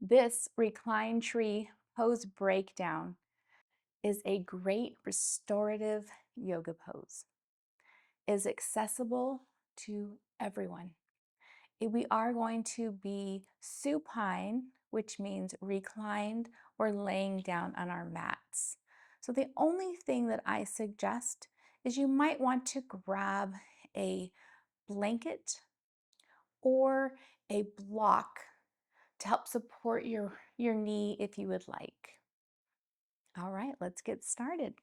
This reclined tree pose breakdown is a great restorative yoga pose. It is accessible to everyone. We are going to be supine, which means reclined or laying down on our mats. So the only thing that I suggest is you might want to grab a blanket or a block to help support your knee if you would like. All right, let's get started.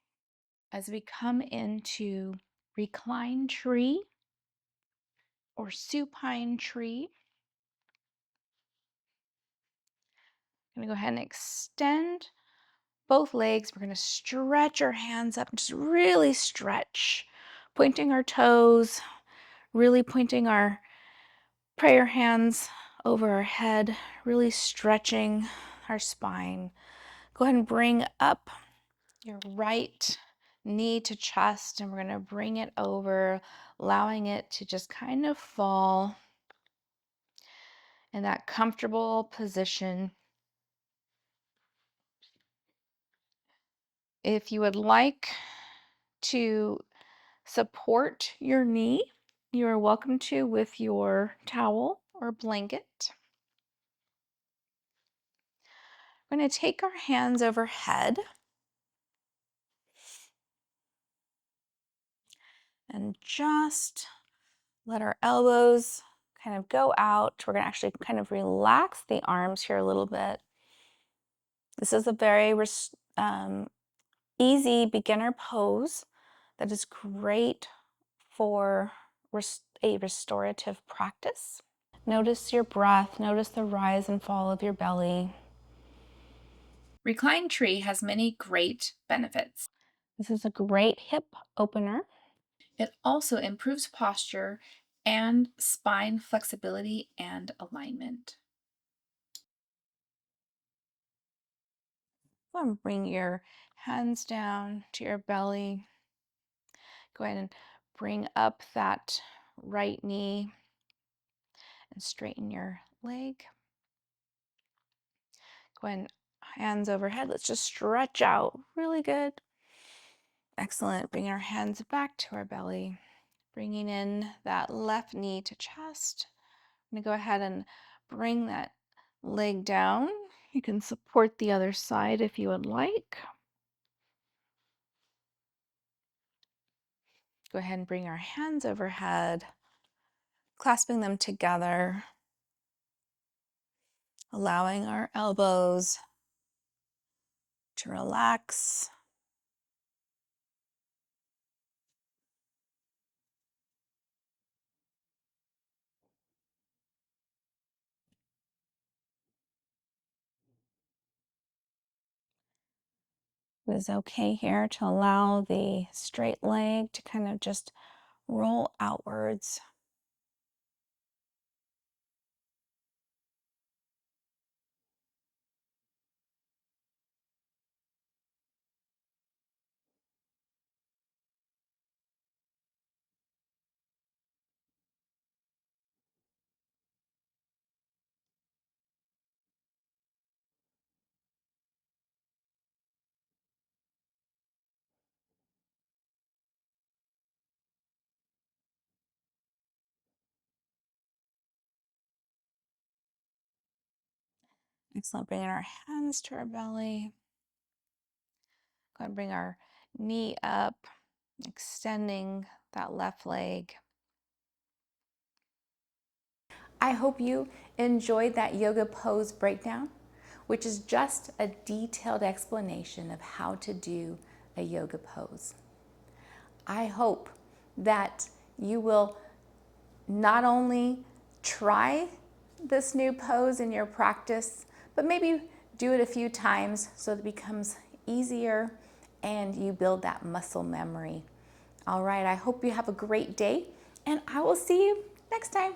As we come into reclined tree or supine tree, I'm going to go ahead and extend both legs. We're going to stretch our hands up and just really stretch, pointing our toes, really pointing our prayer hands over our head, really stretching our spine. Go ahead and bring up your right knee to chest, and we're going to bring it over, allowing it to just kind of fall in that comfortable position. If you would like to support your knee, you are welcome to with your towel or blanket. We're going to take our hands overhead and just let our elbows kind of go out. We're going to actually kind of relax the arms here a little bit. This is a very easy beginner pose that is great for a restorative practice. Notice your breath, notice the rise and fall of your belly. Reclined Tree has many great benefits. This is a great hip opener. It also improves posture and spine flexibility and alignment. Go ahead and bring your hands down to your belly. Go ahead and bring up that right knee and straighten your leg. Go ahead and hands overhead. Let's just stretch out. Really good. Excellent. Bring our hands back to our belly. Bringing in that left knee to chest. I'm going to go ahead and bring that leg down. You can support the other side if you would like. Go ahead and bring our hands overhead, clasping them together, allowing our elbows to relax. It is okay here to allow the straight leg to kind of just roll outwards. Excellent. Bringing our hands to our belly. Go ahead and bring our knee up, extending that left leg. I hope you enjoyed that yoga pose breakdown, which is just a detailed explanation of how to do a yoga pose. I hope that you will not only try this new pose in your practice, but maybe do it a few times so that it becomes easier and you build that muscle memory. All right, I hope you have a great day, and I will see you next time.